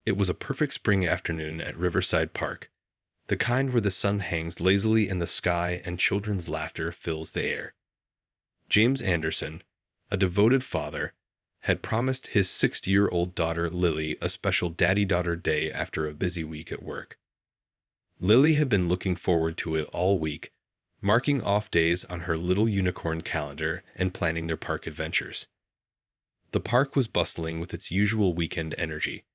It was a perfect spring afternoon at Riverside Park, the kind where the sun hangs lazily in the sky and children's laughter fills the air. James Anderson, a devoted father, had promised his 6-year-old daughter Lily a special daddy-daughter day after a busy week at work. Lily had been looking forward to it all week, marking off days on her little unicorn calendar and planning their park adventures. The park was bustling with its usual weekend energy,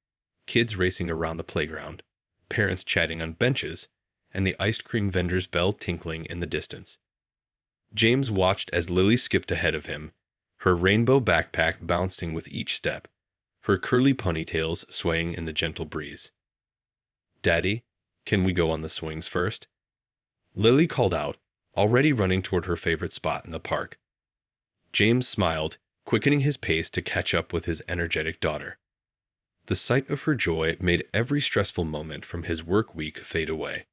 kids racing around the playground, parents chatting on benches, and the ice cream vendor's bell tinkling in the distance. James watched as Lily skipped ahead of him, her rainbow backpack bouncing with each step, her curly ponytails swaying in the gentle breeze. "Daddy, can we go on the swings first?" Lily called out, already running toward her favorite spot in the park. James smiled, quickening his pace to catch up with his energetic daughter. The sight of her joy made every stressful moment from his work week fade away.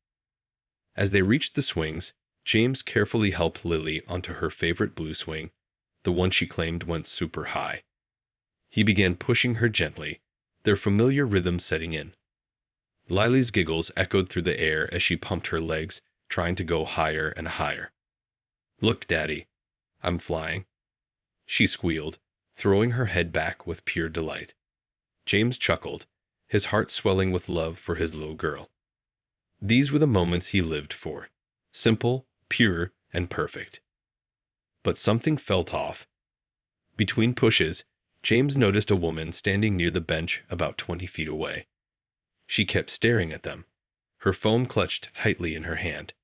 As they reached the swings, James carefully helped Lily onto her favorite blue swing, the one she claimed went super high. He began pushing her gently, their familiar rhythm setting in. Lily's giggles echoed through the air as she pumped her legs, trying to go higher and higher. "Look, Daddy, I'm flying," she squealed, throwing her head back with pure delight. James chuckled, his heart swelling with love for his little girl. These were the moments he lived for, simple, pure, and perfect. But something felt off. Between pushes, James noticed a woman standing near the bench about 20 feet away. She kept staring at them, her phone clutched tightly in her hand.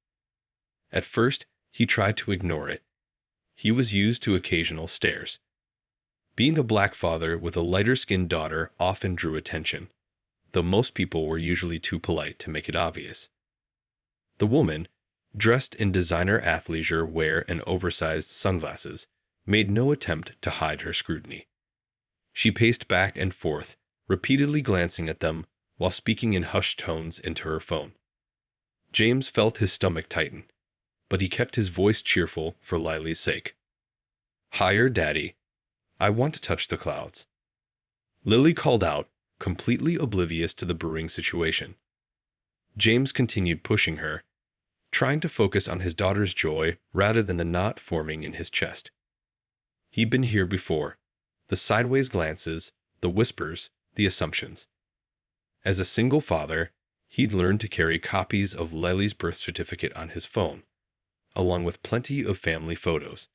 At first, he tried to ignore it. He was used to occasional stares. Being a black father with a lighter-skinned daughter often drew attention, though most people were usually too polite to make it obvious. The woman, dressed in designer athleisure wear and oversized sunglasses, made no attempt to hide her scrutiny. She paced back and forth, repeatedly glancing at them while speaking in hushed tones into her phone. James felt his stomach tighten, but he kept his voice cheerful for Lily's sake. "Higher, Daddy. I want to touch the clouds." Lily called out, completely oblivious to the brewing situation. James continued pushing her, trying to focus on his daughter's joy rather than the knot forming in his chest. He'd been here before, the sideways glances, the whispers, the assumptions. As a single father, he'd learned to carry copies of Lily's birth certificate on his phone, along with plenty of family photos.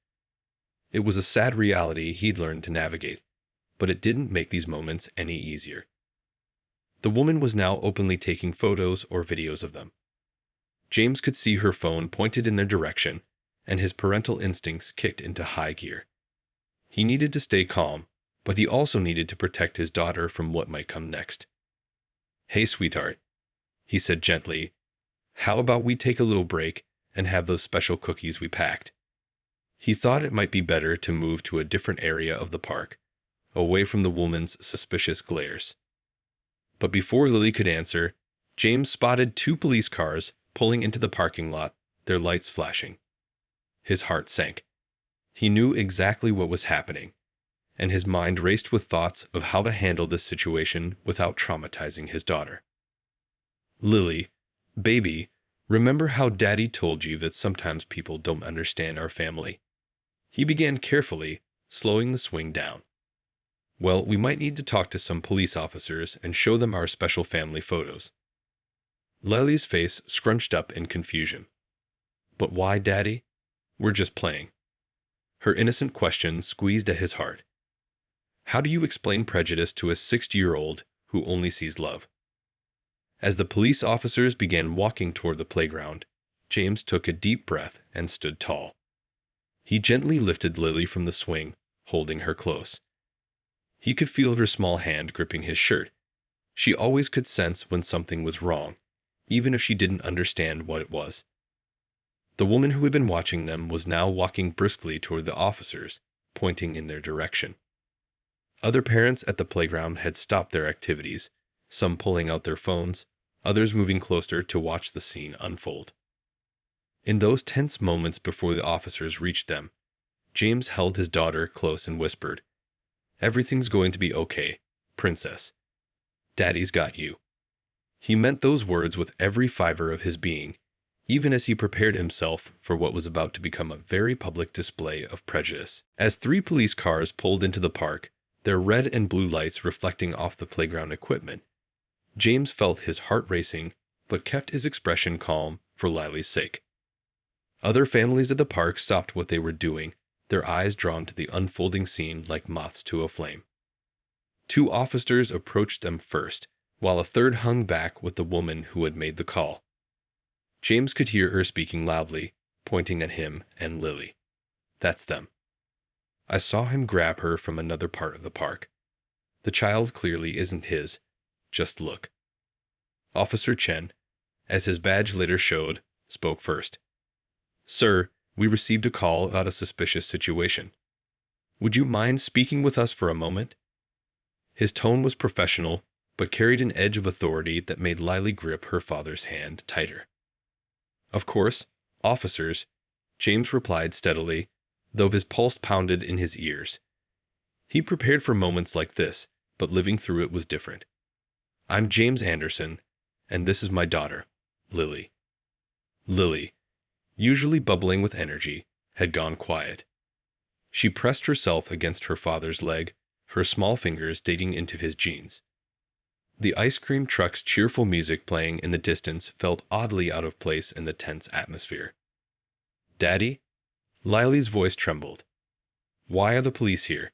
It was a sad reality he'd learned to navigate, but it didn't make these moments any easier. The woman was now openly taking photos or videos of them. James could see her phone pointed in their direction, and his parental instincts kicked into high gear. He needed to stay calm, but he also needed to protect his daughter from what might come next. "Hey, sweetheart," he said gently, "how about we take a little break and have those special cookies we packed?" He thought it might be better to move to a different area of the park, away from the woman's suspicious glares. But before Lily could answer, James spotted 2 police cars pulling into the parking lot, their lights flashing. His heart sank. He knew exactly what was happening, and his mind raced with thoughts of how to handle this situation without traumatizing his daughter. "Lily, baby, remember how Daddy told you that sometimes people don't understand our family?" He began carefully, slowing the swing down. "Well, we might need to talk to some police officers and show them our special family photos." Lily's face scrunched up in confusion. "But why, Daddy? We're just playing." Her innocent question squeezed at his heart. How do you explain prejudice to a 6-year-old who only sees love? As the police officers began walking toward the playground, James took a deep breath and stood tall. He gently lifted Lily from the swing, holding her close. He could feel her small hand gripping his shirt. She always could sense when something was wrong, even if she didn't understand what it was. The woman who had been watching them was now walking briskly toward the officers, pointing in their direction. Other parents at the playground had stopped their activities, some pulling out their phones, others moving closer to watch the scene unfold. In those tense moments before the officers reached them, James held his daughter close and whispered, "Everything's going to be okay, Princess. Daddy's got you. He meant those words with every fiber of his being, even as he prepared himself for what was about to become a very public display of prejudice. As 3 police cars pulled into the park, their red and blue lights reflecting off the playground equipment, James felt his heart racing, but kept his expression calm for Lily's sake. Other families at the park stopped what they were doing, their eyes drawn to the unfolding scene like moths to a flame. 2 officers approached them first, while a third hung back with the woman who had made the call. James could hear her speaking loudly, pointing at him and Lily. That's them. I saw him grab her from another part of the park. The child clearly isn't his. Just look. Officer Chen, as his badge later showed, spoke first. Sir, we received a call about a suspicious situation. Would you mind speaking with us for a moment? His tone was professional, but carried an edge of authority that made Lily grip her father's hand tighter. Of course, officers, James replied steadily, though his pulse pounded in his ears. He prepared for moments like this, but living through it was different. I'm James Anderson, and this is my daughter, Lily. Lily, usually bubbling with energy, had gone quiet. She pressed herself against her father's leg, her small fingers digging into his jeans. The ice cream truck's cheerful music playing in the distance felt oddly out of place in the tense atmosphere. Daddy? Lily's voice trembled. Why are the police here?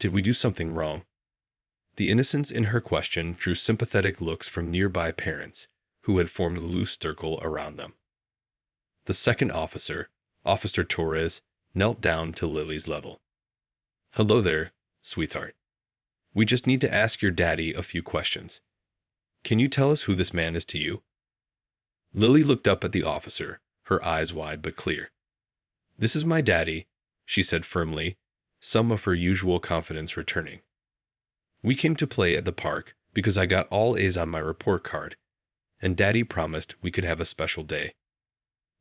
Did we do something wrong? The innocence in her question drew sympathetic looks from nearby parents, who had formed a loose circle around them. The second officer, Officer Torres, knelt down to Lily's level. Hello there, sweetheart. We just need to ask your daddy a few questions. Can you tell us who this man is to you? Lily looked up at the officer, her eyes wide but clear. This is my daddy, she said firmly, some of her usual confidence returning. We came to play at the park because I got all A's on my report card, and Daddy promised we could have a special day.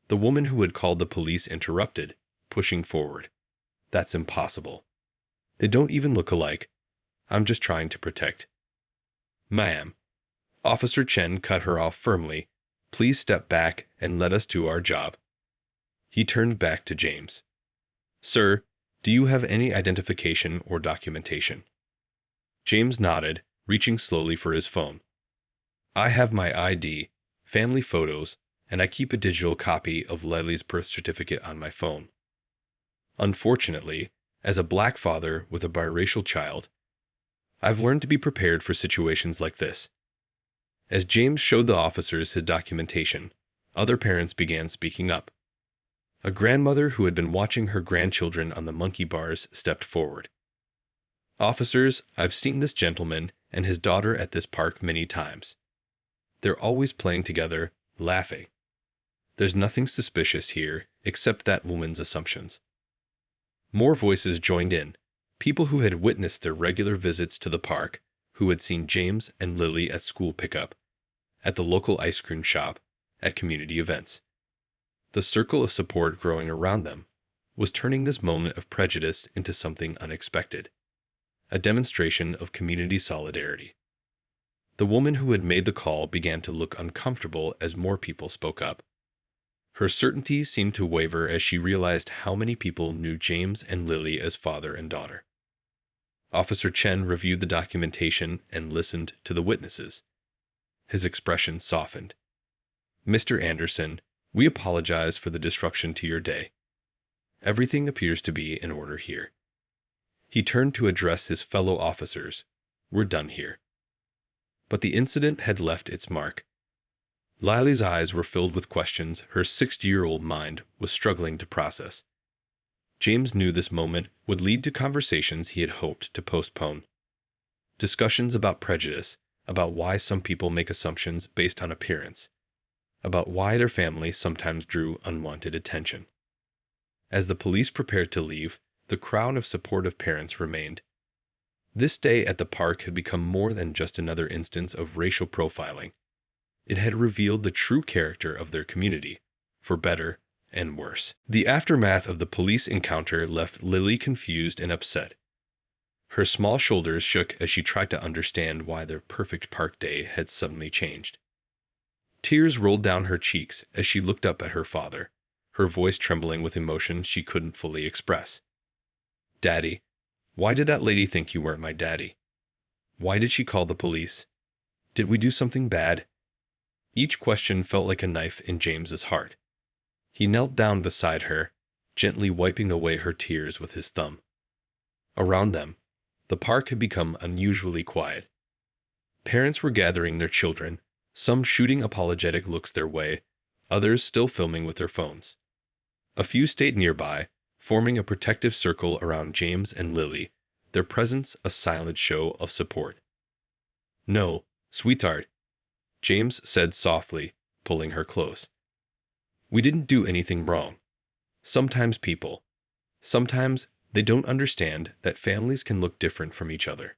The woman who had called the police interrupted, pushing forward. That's impossible. They don't even look alike. I'm just trying to protect. Ma'am. Officer Chen cut her off firmly. Please step back and let us do our job. He turned back to James. Sir, do you have any identification or documentation? James nodded, reaching slowly for his phone. I have my ID, family photos, and I keep a digital copy of Lily's birth certificate on my phone. Unfortunately, as a black father with a biracial child, I've learned to be prepared for situations like this. As James showed the officers his documentation, other parents began speaking up. A grandmother who had been watching her grandchildren on the monkey bars stepped forward. Officers, I've seen this gentleman and his daughter at this park many times. They're always playing together, laughing. There's nothing suspicious here except that woman's assumptions. More voices joined in, people who had witnessed their regular visits to the park, who had seen James and Lily at school pickup, at the local ice cream shop, at community events. The circle of support growing around them was turning this moment of prejudice into something unexpected, a demonstration of community solidarity. The woman who had made the call began to look uncomfortable as more people spoke up. Her certainty seemed to waver as she realized how many people knew James and Lily as father and daughter. Officer Chen reviewed the documentation and listened to the witnesses. His expression softened. Mr. Anderson, we apologize for the disruption to your day. Everything appears to be in order here. He turned to address his fellow officers. We're done here. But the incident had left its mark. Lily's eyes were filled with questions her 60-year-old mind was struggling to process. James knew this moment would lead to conversations he had hoped to postpone. Discussions about prejudice, about why some people make assumptions based on appearance, about why their family sometimes drew unwanted attention. As the police prepared to leave, the crowd of supportive parents remained. This day at the park had become more than just another instance of racial profiling. It had revealed the true character of their community, for better and worse. The aftermath of the police encounter left Lily confused and upset. Her small shoulders shook as she tried to understand why their perfect park day had suddenly changed. Tears rolled down her cheeks as she looked up at her father, her voice trembling with emotion she couldn't fully express. "Daddy, why did that lady think you weren't my daddy? Why did she call the police? Did we do something bad?" Each question felt like a knife in James's heart. He knelt down beside her, gently wiping away her tears with his thumb. Around them, the park had become unusually quiet. Parents were gathering their children, some shooting apologetic looks their way, others still filming with their phones. A few stayed nearby, forming a protective circle around James and Lily, their presence a silent show of support. "No, sweetheart," James said softly, pulling her close. "We didn't do anything wrong. Sometimes they don't understand that families can look different from each other.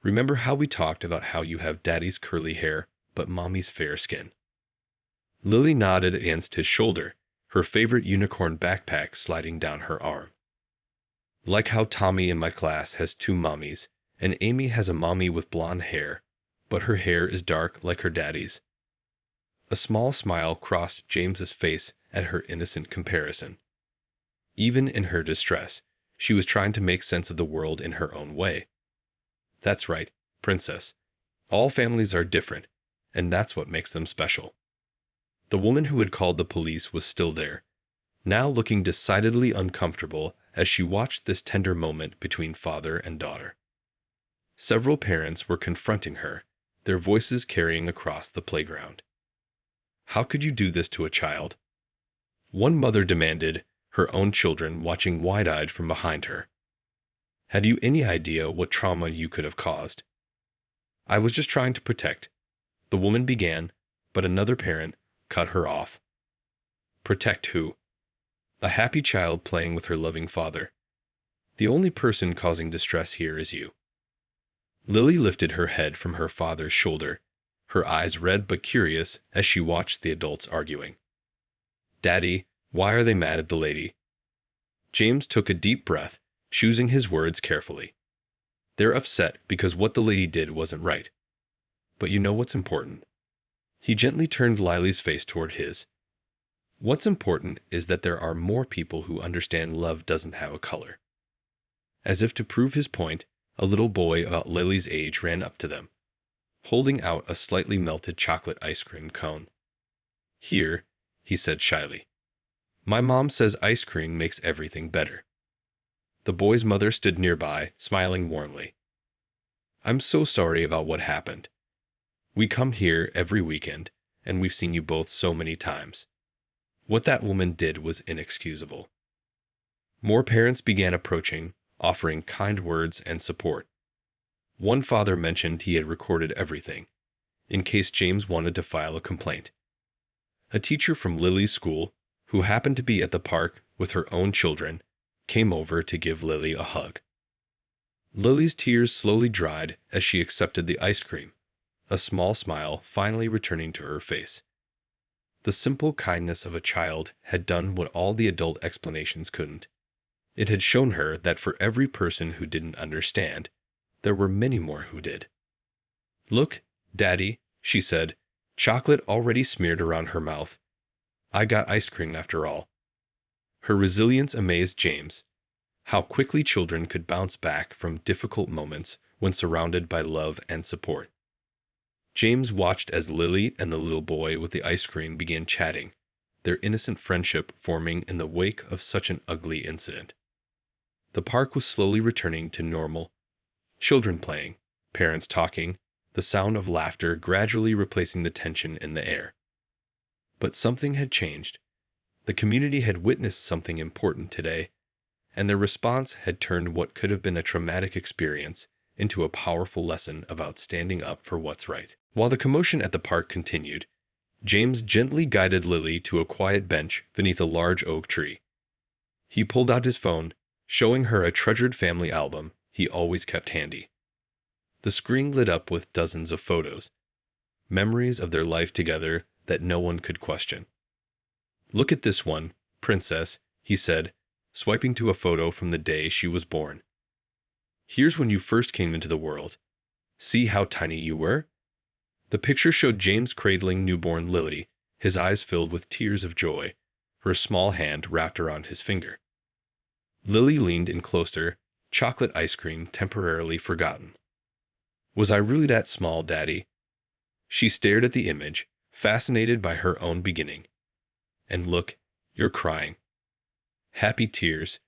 Remember how we talked about how you have daddy's curly hair, but mommy's fair skin?" Lily nodded against his shoulder, her favorite unicorn backpack sliding down her arm. "Like how Tommy in my class has two mommies, and Amy has a mommy with blonde hair, but her hair is dark like her daddy's." A small smile crossed James's face at her innocent comparison. Even in her distress, she was trying to make sense of the world in her own way. "That's right, princess. All families are different, and that's what makes them special." The woman who had called the police was still there, now looking decidedly uncomfortable as she watched this tender moment between father and daughter. Several parents were confronting her, their voices carrying across the playground. "How could you do this to a child?" One mother demanded, her own children watching wide-eyed from behind her. "Had you any idea what trauma you could have caused?" "I was just trying to protect," the woman began, but another parent cut her off. "Protect who?" "A happy child playing with her loving father. The only person causing distress here is you." Lily lifted her head from her father's shoulder, her eyes red but curious as she watched the adults arguing. "Daddy, why are they mad at the lady?" James took a deep breath, choosing his words carefully. "They're upset because what the lady did wasn't right. But you know what's important?" He gently turned Lily's face toward his. "What's important is that there are more people who understand love doesn't have a color." As if to prove his point, a little boy about Lily's age ran up to them, holding out a slightly melted chocolate ice cream cone. "Here," he said shyly. "My mom says ice cream makes everything better." The boy's mother stood nearby, smiling warmly. "I'm so sorry about what happened. We come here every weekend, and we've seen you both so many times. What that woman did was inexcusable." More parents began approaching, offering kind words and support. One father mentioned he had recorded everything, in case James wanted to file a complaint. A teacher from Lily's school, who happened to be at the park with her own children, came over to give Lily a hug. Lily's tears slowly dried as she accepted the ice cream, a small smile finally returning to her face. The simple kindness of a child had done what all the adult explanations couldn't. It had shown her that for every person who didn't understand, there were many more who did. "Look, Daddy," she said, chocolate already smeared around her mouth. "I got ice cream after all." Her resilience amazed James. How quickly children could bounce back from difficult moments when surrounded by love and support. James watched as Lily and the little boy with the ice cream began chatting, their innocent friendship forming in the wake of such an ugly incident. The park was slowly returning to normal. Children playing, parents talking, the sound of laughter gradually replacing the tension in the air. But something had changed. The community had witnessed something important today, and their response had turned what could have been a traumatic experience into a powerful lesson about standing up for what's right. While the commotion at the park continued, James gently guided Lily to a quiet bench beneath a large oak tree. He pulled out his phone, showing her a treasured family album he always kept handy. The screen lit up with dozens of photos, memories of their life together that no one could question. "Look at this one, Princess," he said, swiping to a photo from the day she was born. Here's when you first came into the world. See how tiny you were? The picture showed James cradling newborn Lily, his eyes filled with tears of joy, her small hand wrapped around his finger. Lily leaned in closer, chocolate ice cream temporarily forgotten. Was I really that small, Daddy? She stared at the image, fascinated by her own beginning. And look, you're crying. Happy tears,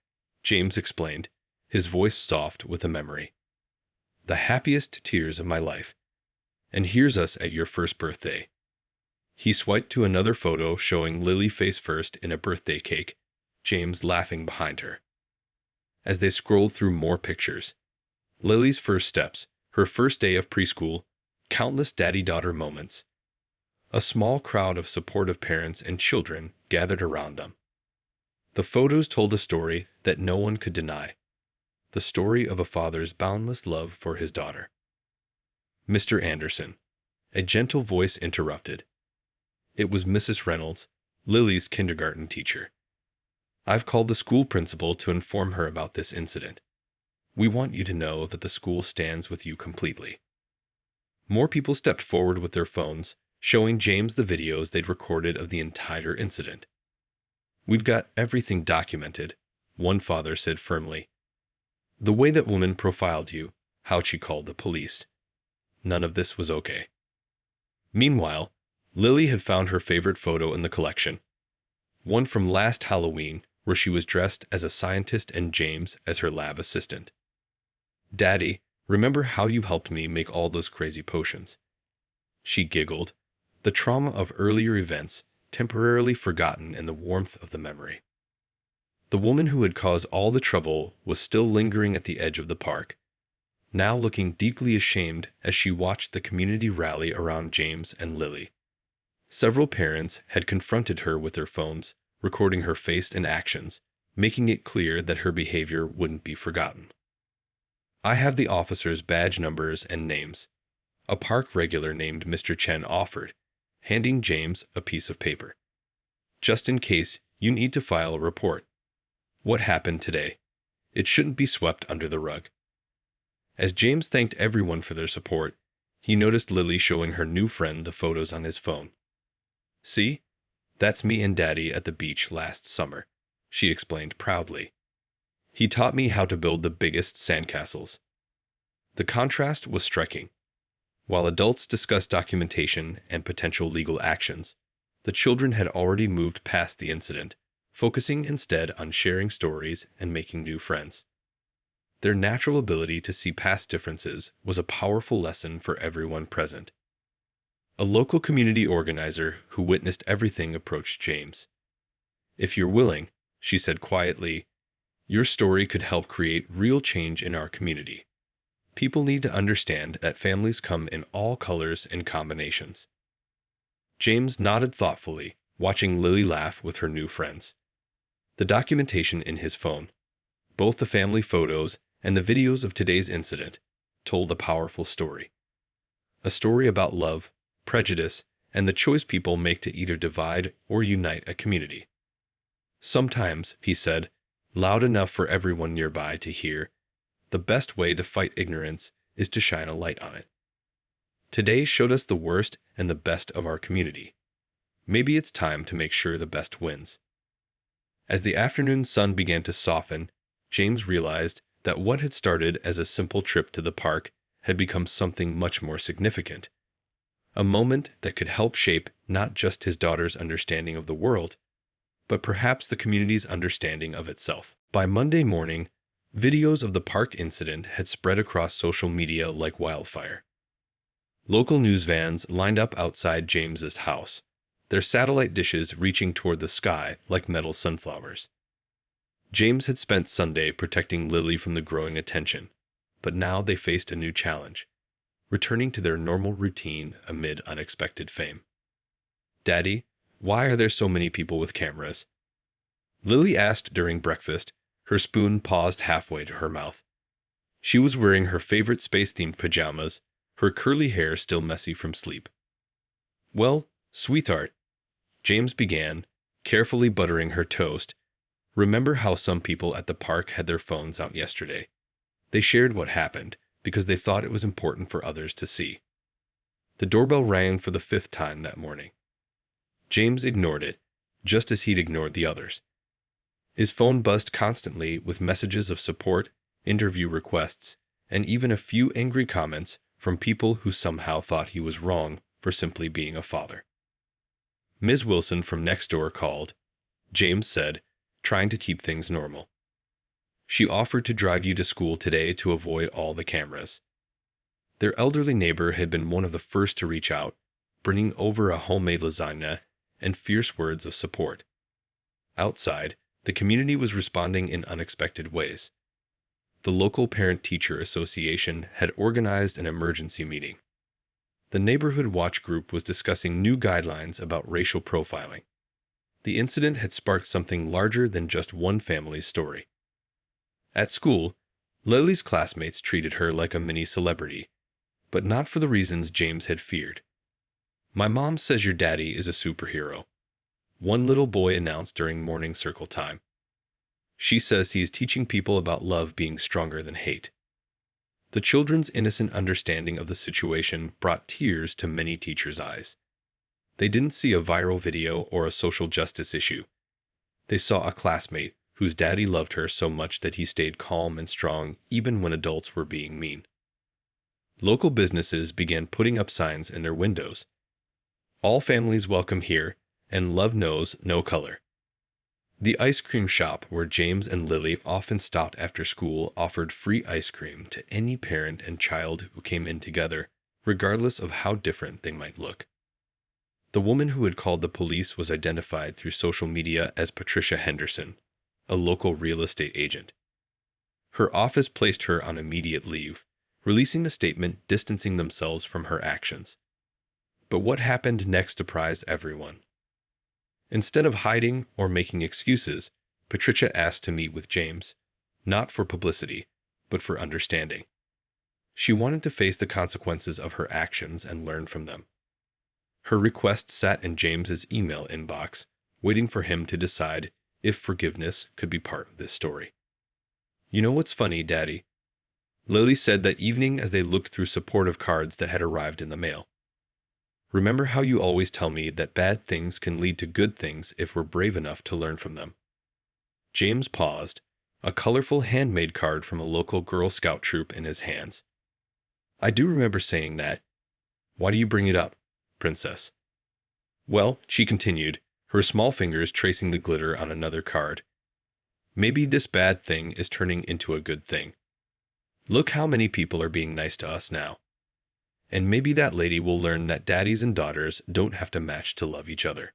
James explained, his voice soft with a memory. The happiest tears of my life. And here's us at your first birthday. He swiped to another photo showing Lily face first in a birthday cake, James laughing behind her. As they scrolled through more pictures, Lily's first steps, her first day of preschool, countless daddy-daughter moments. A small crowd of supportive parents and children gathered around them. The photos told a story that no one could deny. The story of a father's boundless love for his daughter. Mr. Anderson, a gentle voice interrupted. It was Mrs. Reynolds, Lily's kindergarten teacher. I've called the school principal to inform her about this incident. We want you to know that the school stands with you completely. More people stepped forward with their phones, showing James the videos they'd recorded of the entire incident. We've got everything documented, one father said firmly. The way that woman profiled you, how she called the police. None of this was okay. Meanwhile, Lily had found her favorite photo in the collection. One from last Halloween, where she was dressed as a scientist and James as her lab assistant. Daddy, remember how you helped me make all those crazy potions? She giggled, the trauma of earlier events temporarily forgotten in the warmth of the memory. The woman who had caused all the trouble was still lingering at the edge of the park, now looking deeply ashamed as she watched the community rally around James and Lily. Several parents had confronted her with their phones, recording her face and actions, making it clear that her behavior wouldn't be forgotten. I have the officers' badge numbers and names, a park regular named Mr. Chen offered, handing James a piece of paper. Just in case you need to file a report. What happened today? It shouldn't be swept under the rug. As James thanked everyone for their support, he noticed Lily showing her new friend the photos on his phone. See? That's me and Daddy at the beach last summer, she explained proudly. He taught me how to build the biggest sandcastles. The contrast was striking. While adults discussed documentation and potential legal actions, the children had already moved past the incident, focusing instead on sharing stories and making new friends. Their natural ability to see past differences was a powerful lesson for everyone present. A local community organizer who witnessed everything approached James. If you're willing, she said quietly, your story could help create real change in our community. People need to understand that families come in all colors and combinations. James nodded thoughtfully, watching Lily laugh with her new friends. The documentation in his phone, both the family photos and the videos of today's incident, told a powerful story. A story about love, prejudice, and the choice people make to either divide or unite a community. Sometimes, he said, loud enough for everyone nearby to hear, the best way to fight ignorance is to shine a light on it. Today showed us the worst and the best of our community. Maybe it's time to make sure the best wins. As the afternoon sun began to soften, James realized that what had started as a simple trip to the park had become something much more significant. A moment that could help shape not just his daughter's understanding of the world, but perhaps the community's understanding of itself. By Monday morning, videos of the park incident had spread across social media like wildfire. Local news vans lined up outside James's house, their satellite dishes reaching toward the sky like metal sunflowers. James had spent Sunday protecting Lily from the growing attention, but now they faced a new challenge, returning to their normal routine amid unexpected fame. Daddy, why are there so many people with cameras? Lily asked during breakfast, her spoon paused halfway to her mouth. She was wearing her favorite space-themed pajamas, her curly hair still messy from sleep. Well, sweetheart, James began, carefully buttering her toast. Remember how some people at the park had their phones out yesterday? They shared what happened because they thought it was important for others to see. The doorbell rang for the 5th time that morning. James ignored it, just as he'd ignored the others. His phone buzzed constantly with messages of support, interview requests, and even a few angry comments from people who somehow thought he was wrong for simply being a father. Ms. Wilson from next door called, James said, trying to keep things normal. She offered to drive you to school today to avoid all the cameras. Their elderly neighbor had been one of the first to reach out, bringing over a homemade lasagna and fierce words of support. Outside, the community was responding in unexpected ways. The local parent-teacher association had organized an emergency meeting. The neighborhood watch group was discussing new guidelines about racial profiling. The incident had sparked something larger than just one family's story. At school, Lily's classmates treated her like a mini celebrity, but not for the reasons James had feared. "My mom says your daddy is a superhero," one little boy announced during morning circle time. "She says he is teaching people about love being stronger than hate." The children's innocent understanding of the situation brought tears to many teachers' eyes. They didn't see a viral video or a social justice issue. They saw a classmate whose daddy loved her so much that he stayed calm and strong even when adults were being mean. Local businesses began putting up signs in their windows. "All families welcome here, and love knows no color." The ice cream shop where James and Lily often stopped after school offered free ice cream to any parent and child who came in together, regardless of how different they might look. The woman who had called the police was identified through social media as Patricia Henderson, a local real estate agent. Her office placed her on immediate leave, releasing a statement distancing themselves from her actions. But what happened next surprised everyone. Instead of hiding or making excuses, Patricia asked to meet with James, not for publicity, but for understanding. She wanted to face the consequences of her actions and learn from them. Her request sat in James's email inbox, waiting for him to decide if forgiveness could be part of this story. "You know what's funny, Daddy?" Lily said that evening as they looked through supportive cards that had arrived in the mail. "Remember how you always tell me that bad things can lead to good things if we're brave enough to learn from them?" James paused, a colorful handmade card from a local Girl Scout troop in his hands. "I do remember saying that. Why do you bring it up, Princess?" "Well," she continued, her small fingers tracing the glitter on another card, "maybe this bad thing is turning into a good thing. Look how many people are being nice to us now. And maybe that lady will learn that daddies and daughters don't have to match to love each other."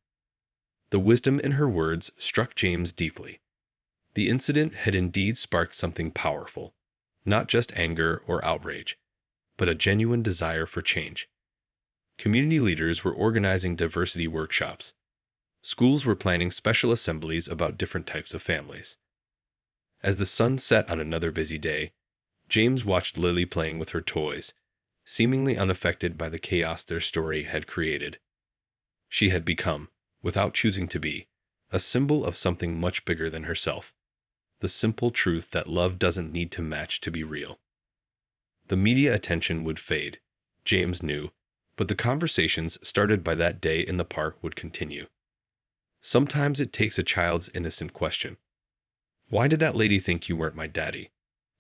The wisdom in her words struck James deeply. The incident had indeed sparked something powerful, not just anger or outrage, but a genuine desire for change. Community leaders were organizing diversity workshops. Schools were planning special assemblies about different types of families. As the sun set on another busy day, James watched Lily playing with her toys, seemingly unaffected by the chaos their story had created. She had become, without choosing to be, a symbol of something much bigger than herself. The simple truth that love doesn't need to match to be real. The media attention would fade, James knew, but the conversations started by that day in the park would continue. Sometimes it takes a child's innocent question. "Why did that lady think you weren't my daddy?"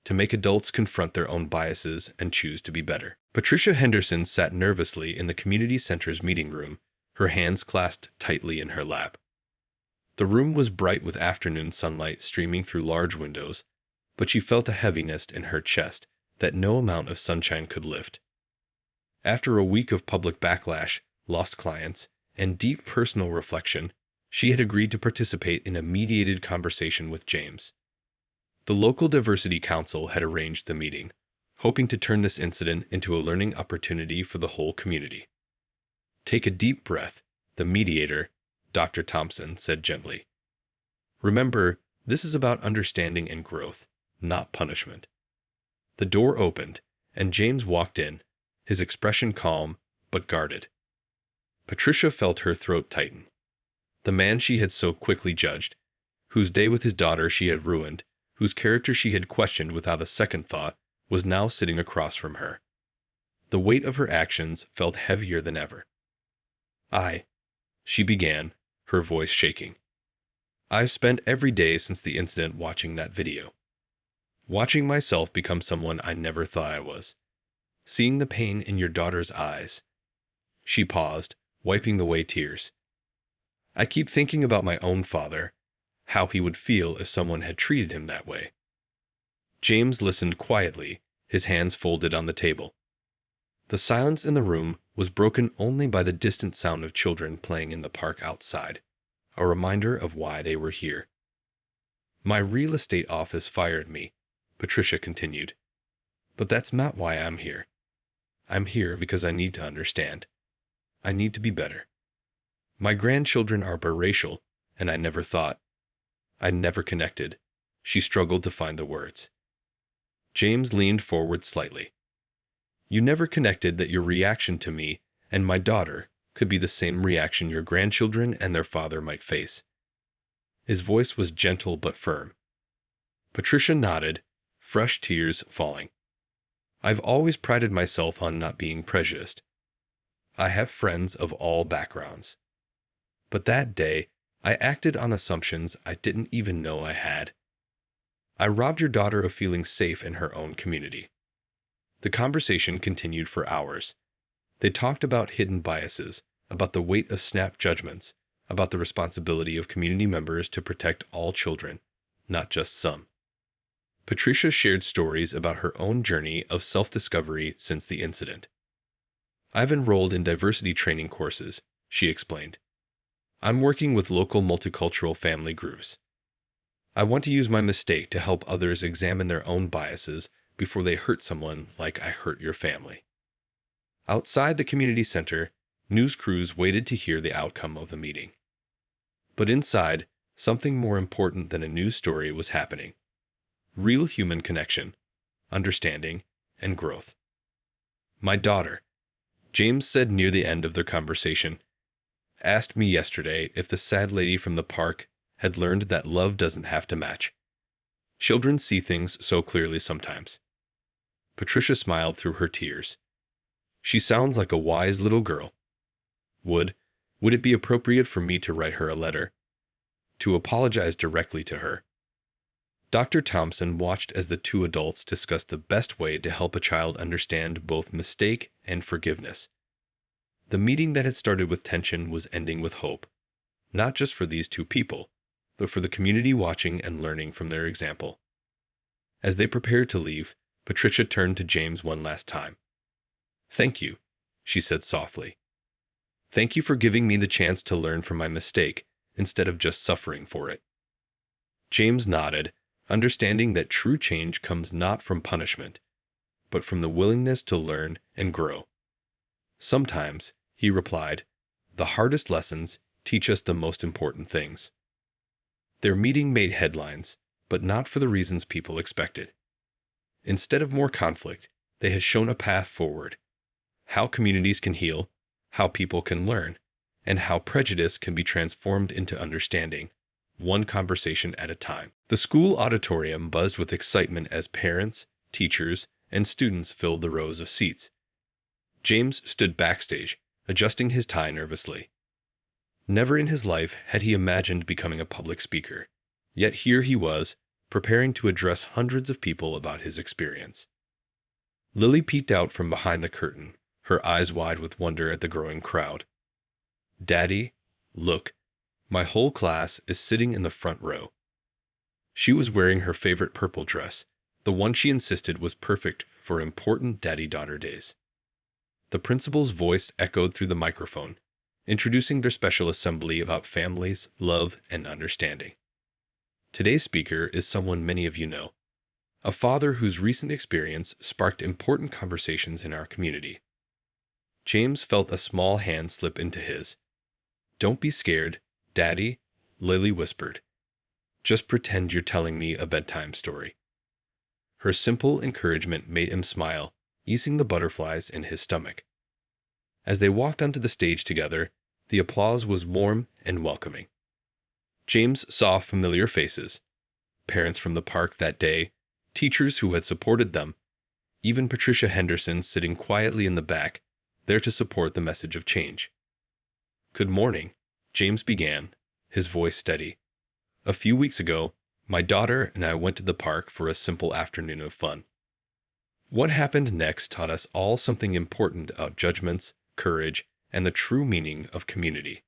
to make adults confront their own biases and choose to be better. Patricia Henderson sat nervously in the community center's meeting room, her hands clasped tightly in her lap. The room was bright with afternoon sunlight streaming through large windows, but she felt a heaviness in her chest that no amount of sunshine could lift. After a week of public backlash, lost clients, and deep personal reflection, she had agreed to participate in a mediated conversation with James. The local diversity council had arranged the meeting, hoping to turn this incident into a learning opportunity for the whole community. "Take a deep breath," the mediator, Dr. Thompson, said gently. "Remember, this is about understanding and growth, not punishment." The door opened, and James walked in, his expression calm but guarded. Patricia felt her throat tighten. The man she had so quickly judged, whose day with his daughter she had ruined, whose character she had questioned without a second thought, was now sitting across from her. The weight of her actions felt heavier than ever. She began, her voice shaking. I've spent every day since the incident watching that video. Watching myself become someone I never thought I was. Seeing the pain in your daughter's eyes. She paused, wiping away tears. I keep thinking about my own father, how he would feel if someone had treated him that way. James listened quietly, his hands folded on the table. The silence in the room was broken only by the distant sound of children playing in the park outside, a reminder of why they were here. My real estate office fired me, Patricia continued. But that's not why I'm here. I'm here because I need to understand. I need to be better. My grandchildren are biracial, and I never thought. I never connected. She struggled to find the words. James leaned forward slightly. You never connected that your reaction to me and my daughter could be the same reaction your grandchildren and their father might face. His voice was gentle but firm. Patricia nodded, fresh tears falling. I've always prided myself on not being prejudiced. I have friends of all backgrounds. But that day, I acted on assumptions I didn't even know I had. I robbed your daughter of feeling safe in her own community. The conversation continued for hours. They talked about hidden biases, about the weight of snap judgments, about the responsibility of community members to protect all children, not just some. Patricia shared stories about her own journey of self-discovery since the incident. I've enrolled in diversity training courses, she explained. I'm working with local multicultural family groups. I want to use my mistake to help others examine their own biases before they hurt someone like I hurt your family. Outside the community center, news crews waited to hear the outcome of the meeting. But inside, something more important than a news story was happening. Real human connection, understanding, and growth. My daughter, James said near the end of their conversation, asked me yesterday if the sad lady from the park had learned that love doesn't have to match. Children see things so clearly sometimes. Patricia smiled through her tears. She sounds like a wise little girl. Would it be appropriate for me to write her a letter? To apologize directly to her? Dr. Thompson watched as the two adults discussed the best way to help a child understand both mistake and forgiveness. The meeting that had started with tension was ending with hope, not just for these two people, but for the community watching and learning from their example. As they prepared to leave, Patricia turned to James one last time. Thank you, she said softly. Thank you for giving me the chance to learn from my mistake instead of just suffering for it. James nodded, understanding that true change comes not from punishment, but from the willingness to learn and grow. Sometimes, he replied, the hardest lessons teach us the most important things. Their meeting made headlines, but not for the reasons people expected. Instead of more conflict, they had shown a path forward. How communities can heal, how people can learn, and how prejudice can be transformed into understanding, one conversation at a time. The school auditorium buzzed with excitement as parents, teachers, and students filled the rows of seats. James stood backstage, adjusting his tie nervously. Never in his life had he imagined becoming a public speaker, yet here he was, preparing to address hundreds of people about his experience. Lily peeked out from behind the curtain, her eyes wide with wonder at the growing crowd. Daddy, look, my whole class is sitting in the front row. She was wearing her favorite purple dress, the one she insisted was perfect for important daddy-daughter days. The principal's voice echoed through the microphone, introducing their special assembly about families, love, and understanding. Today's speaker is someone many of you know, a father whose recent experience sparked important conversations in our community. James felt a small hand slip into his. Don't be scared, Daddy, Lily whispered. Just pretend you're telling me a bedtime story. Her simple encouragement made him smile, easing the butterflies in his stomach. As they walked onto the stage together, the applause was warm and welcoming. James saw familiar faces, parents from the park that day, teachers who had supported them, even Patricia Henderson sitting quietly in the back, there to support the message of change. "Good morning," James began, his voice steady. "A few weeks ago, my daughter and I went to the park for a simple afternoon of fun. What happened next taught us all something important about judgments, courage, and the true meaning of community."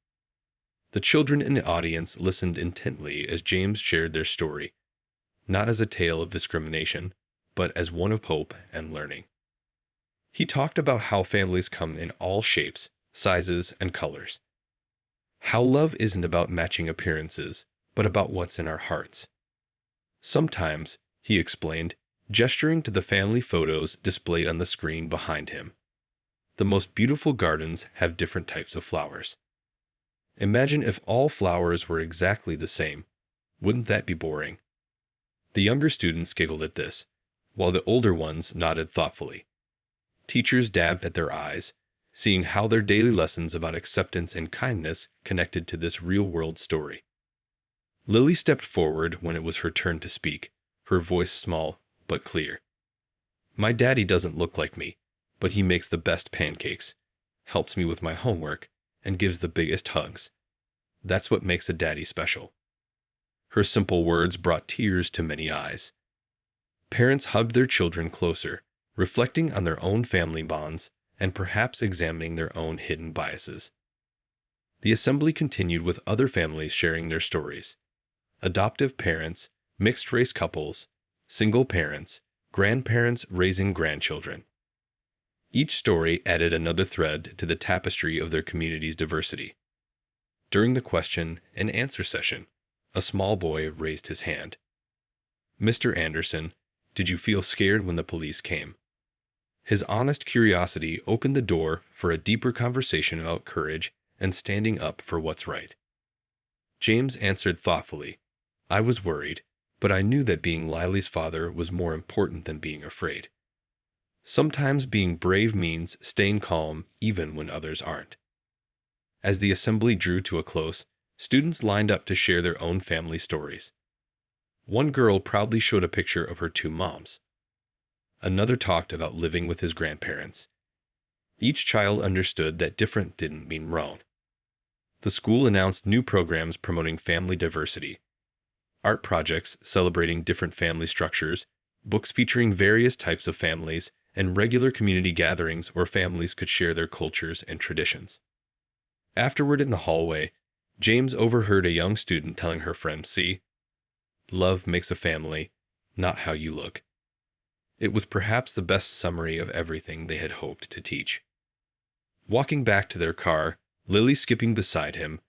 The children in the audience listened intently as James shared their story, not as a tale of discrimination, but as one of hope and learning. He talked about how families come in all shapes, sizes, and colors. How love isn't about matching appearances, but about what's in our hearts. Sometimes, he explained, gesturing to the family photos displayed on the screen behind him. The most beautiful gardens have different types of flowers. Imagine if all flowers were exactly the same. Wouldn't that be boring? The younger students giggled at this, while the older ones nodded thoughtfully. Teachers dabbed at their eyes, seeing how their daily lessons about acceptance and kindness connected to this real-world story. Lily stepped forward when it was her turn to speak, her voice small but clear. "My daddy doesn't look like me, but he makes the best pancakes, helps me with my homework, and gives the biggest hugs. That's what makes a daddy special." Her simple words brought tears to many eyes. Parents hugged their children closer, reflecting on their own family bonds and perhaps examining their own hidden biases. The assembly continued with other families sharing their stories. Adoptive parents, mixed-race couples, single parents, grandparents raising grandchildren. Each story added another thread to the tapestry of their community's diversity. During the question and answer session, a small boy raised his hand. "Mr. Anderson, did you feel scared when the police came?" His honest curiosity opened the door for a deeper conversation about courage and standing up for what's right. James answered thoughtfully, "I was worried, but I knew that being Lily's father was more important than being afraid. Sometimes being brave means staying calm even when others aren't." As the assembly drew to a close, students lined up to share their own family stories. One girl proudly showed a picture of her two moms. Another talked about living with his grandparents. Each child understood that different didn't mean wrong. The school announced new programs promoting family diversity, art projects celebrating different family structures, books featuring various types of families, and regular community gatherings where families could share their cultures and traditions. Afterward in the hallway, James overheard a young student telling her friend, "See, love makes a family, not how you look." It was perhaps the best summary of everything they had hoped to teach. Walking back to their car, Lily skipping beside him,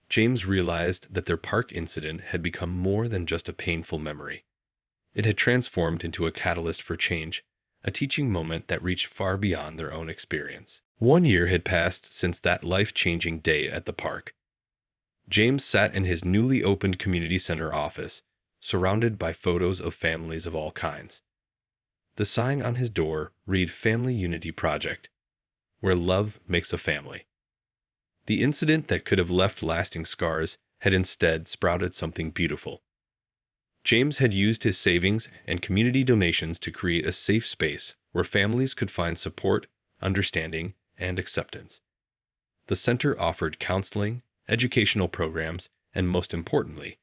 James realized that their park incident had become more than just a painful memory. It had transformed into a catalyst for change, a teaching moment that reached far beyond their own experience. 1 year had passed since that life-changing day at the park. James sat in his newly opened community center office, surrounded by photos of families of all kinds. The sign on his door read Family Unity Project, where love makes a family. The incident that could have left lasting scars had instead sprouted something beautiful. James had used his savings and community donations to create a safe space where families could find support, understanding, and acceptance. The center offered counseling, educational programs, and most importantly,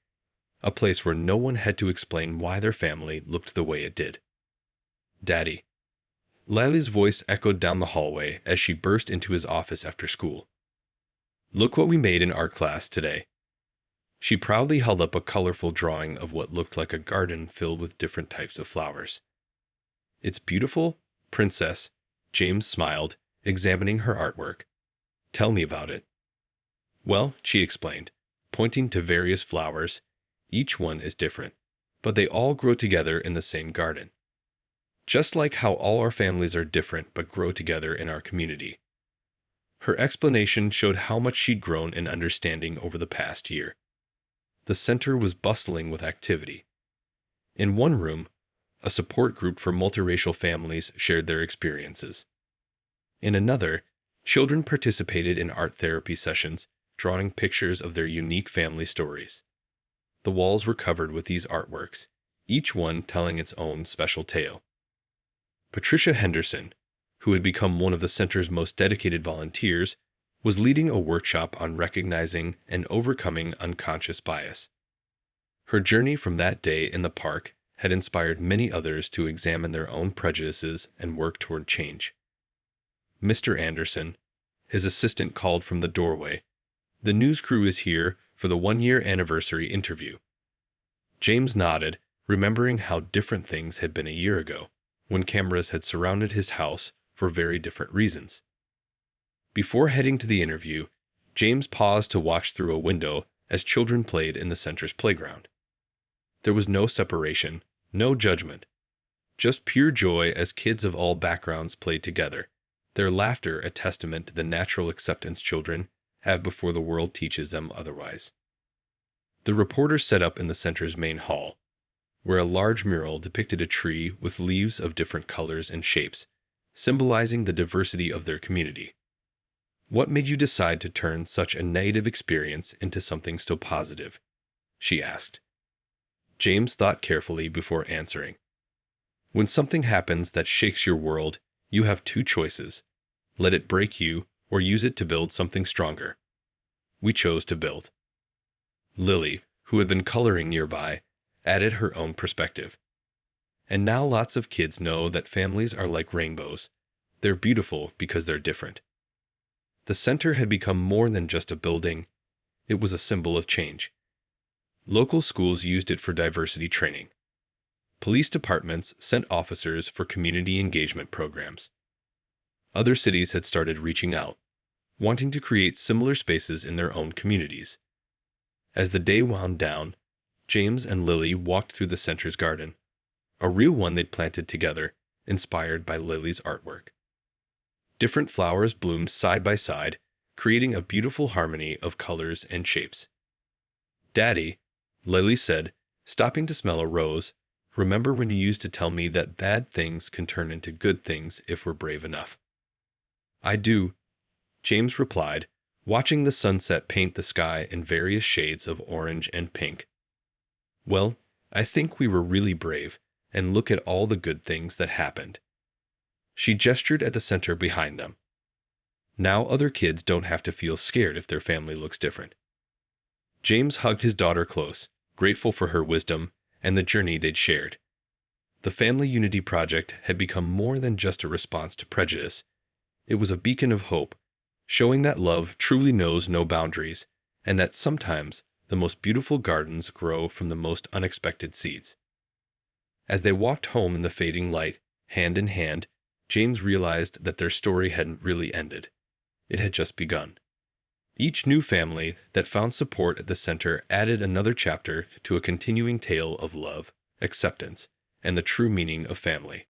a place where no one had to explain why their family looked the way it did. "Daddy." Lily's voice echoed down the hallway as she burst into his office after school. "Look what we made in art class today." She proudly held up a colorful drawing of what looked like a garden filled with different types of flowers. "It's beautiful, Princess," James smiled, examining her artwork. "Tell me about it." "Well," she explained, pointing to various flowers, "each one is different, but they all grow together in the same garden. Just like how all our families are different but grow together in our community." Her explanation showed how much she'd grown in understanding over the past year. The center was bustling with activity. In one room, a support group for multiracial families shared their experiences. In another, children participated in art therapy sessions, drawing pictures of their unique family stories. The walls were covered with these artworks, each one telling its own special tale. Patricia Henderson, who had become one of the center's most dedicated volunteers, was leading a workshop on recognizing and overcoming unconscious bias. Her journey from that day in the park had inspired many others to examine their own prejudices and work toward change. "Mr. Anderson," his assistant called from the doorway, "the news crew is here for the 1-year anniversary interview." James nodded, remembering how different things had been a year ago, when cameras had surrounded his house for very different reasons. Before heading to the interview, James paused to watch through a window as children played in the center's playground. There was no separation, no judgment, just pure joy as kids of all backgrounds played together, their laughter a testament to the natural acceptance children have before the world teaches them otherwise. The reporter set up in the center's main hall, where a large mural depicted a tree with leaves of different colors and shapes, symbolizing the diversity of their community. "What made you decide to turn such a negative experience into something so positive?" she asked. James thought carefully before answering. "When something happens that shakes your world, you have two choices: let it break you or use it to build something stronger. We chose to build." Lily, who had been coloring nearby, added her own perspective. "And now lots of kids know that families are like rainbows. They're beautiful because they're different." The center had become more than just a building. It was a symbol of change. Local schools used it for diversity training. Police departments sent officers for community engagement programs. Other cities had started reaching out, wanting to create similar spaces in their own communities. As the day wound down, James and Lily walked through the center's garden, a real one they'd planted together, inspired by Lily's artwork. Different flowers bloomed side by side, creating a beautiful harmony of colors and shapes. "Daddy," Lily said, stopping to smell a rose, "remember when you used to tell me that bad things can turn into good things if we're brave enough?" "I do," James replied, watching the sunset paint the sky in various shades of orange and pink. "Well, I think we were really brave, and look at all the good things that happened." She gestured at the center behind them. "Now other kids don't have to feel scared if their family looks different." James hugged his daughter close, grateful for her wisdom and the journey they'd shared. The Family Unity Project had become more than just a response to prejudice. It was a beacon of hope, showing that love truly knows no boundaries, and that sometimes the most beautiful gardens grow from the most unexpected seeds. As they walked home in the fading light, hand in hand, James realized that their story hadn't really ended. It had just begun. Each new family that found support at the center added another chapter to a continuing tale of love, acceptance, and the true meaning of family.